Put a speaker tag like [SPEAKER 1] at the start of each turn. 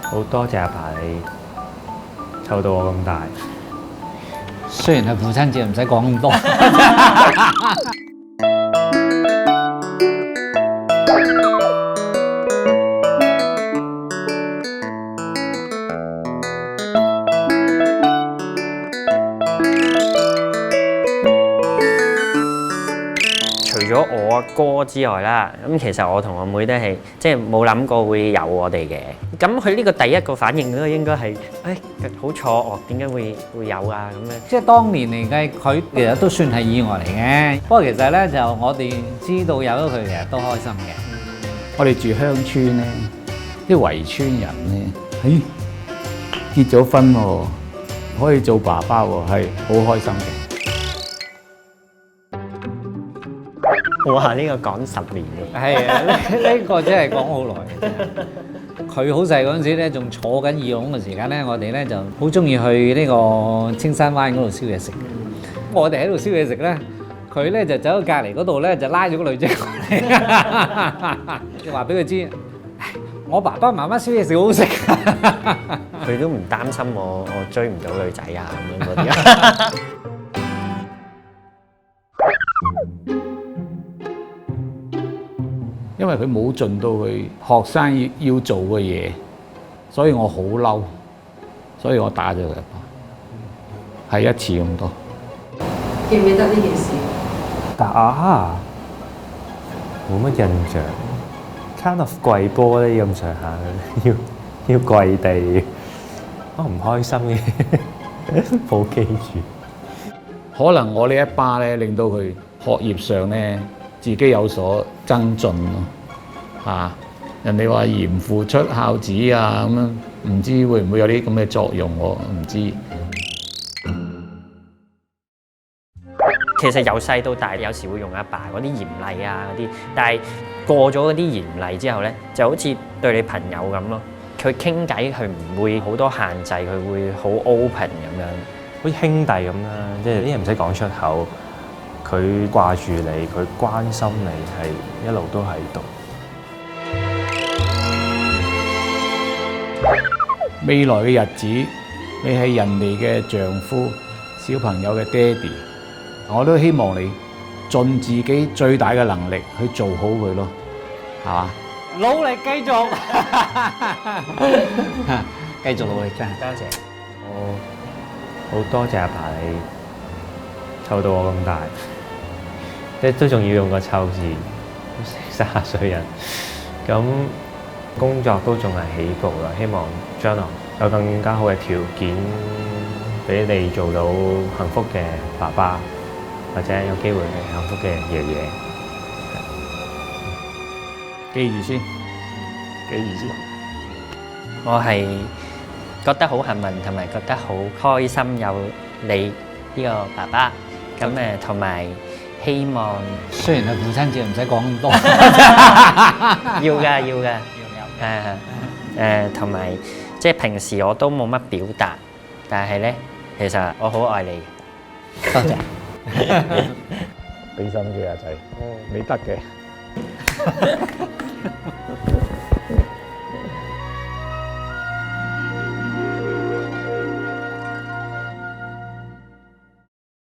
[SPEAKER 1] 好多謝阿爸你湊到我咁大。
[SPEAKER 2] 雖然係父親節，唔使講咁多。
[SPEAKER 1] 除咗我阿哥之外啦，咁其實我同我妹都係即係冇諗過會有我哋嘅。咁佢呢個第一個反應都應該係，好錯愕，點解會有啊咁樣？
[SPEAKER 2] 即係當年嚟計，佢其實都算係意外嚟嘅。不過其實咧，就我哋知道有咗佢，其實都開心嘅。
[SPEAKER 3] 我哋住鄉村咧，啲圍村人咧，結咗婚喎，可以做爸爸喎，係好開心嘅。
[SPEAKER 1] 哇！呢個講10年嘅。
[SPEAKER 2] 係啊，呢個真係講好耐嘅。佢好細嗰陣時咧，仲坐緊二籠嘅時間咧，我哋咧就好中意去呢個青山灣嗰度燒嘢食。我哋喺度燒嘢食咧，佢咧就走到隔離嗰度咧，就拉咗個女仔過嚟，話俾佢知，我爸爸媽媽燒嘢食好好食。
[SPEAKER 1] 佢都唔擔心我追唔到女仔啊咁樣嗰啲。
[SPEAKER 3] 因為佢冇盡到佢學生要做嘅嘢，所以我好嬲，所以我打咗佢一巴，係一次咁多。
[SPEAKER 4] 記唔記得呢件事？
[SPEAKER 1] 打冇乜印象，kind of 跪波咧咁上下，要跪地，我唔開心嘅，冇記住。
[SPEAKER 3] 可能我呢一巴咧，令到佢學業上咧自己有所增進咯。人哋話嚴父出孝子啊咁樣，唔知會唔會有啲咁嘅作用喎？唔知。
[SPEAKER 1] 其實由細到大，有時會用阿爸嗰啲嚴厲啊嗰啲，但係過咗嗰啲嚴厲之後咧，就好似對你朋友咁咯。佢傾偈，佢唔會好多限制，佢會好 open 咁樣，好似兄弟咁啦。即係啲嘢唔使講出口，佢掛住你，佢關心你，係一路都喺度。
[SPEAKER 3] 未來嘅日子，你係人哋嘅丈夫、小朋友嘅爹哋，我都希望你盡自己最大嘅能力去做好佢咯，係嘛？
[SPEAKER 2] 努力繼續，繼續努力真係。
[SPEAKER 1] 多謝，我好多謝阿爸你湊到我咁大，即係都仲要用個湊字，30歲人，咁工作都仲係起步啦，希望將來有更加好嘅條件俾你做到幸福嘅爸爸，或者有機會係幸福嘅爺爺。
[SPEAKER 3] 記住先，記住先。
[SPEAKER 1] 我係覺得好幸運，同埋覺得好開心有你呢個爸爸。咁同埋希望
[SPEAKER 2] 雖然係父親節，唔使講咁多。
[SPEAKER 1] 要㗎。同埋即係平時我都冇乜表達，但係咧，其實我好愛你。
[SPEAKER 2] 多謝。
[SPEAKER 3] 俾心機啊仔，你得嘅。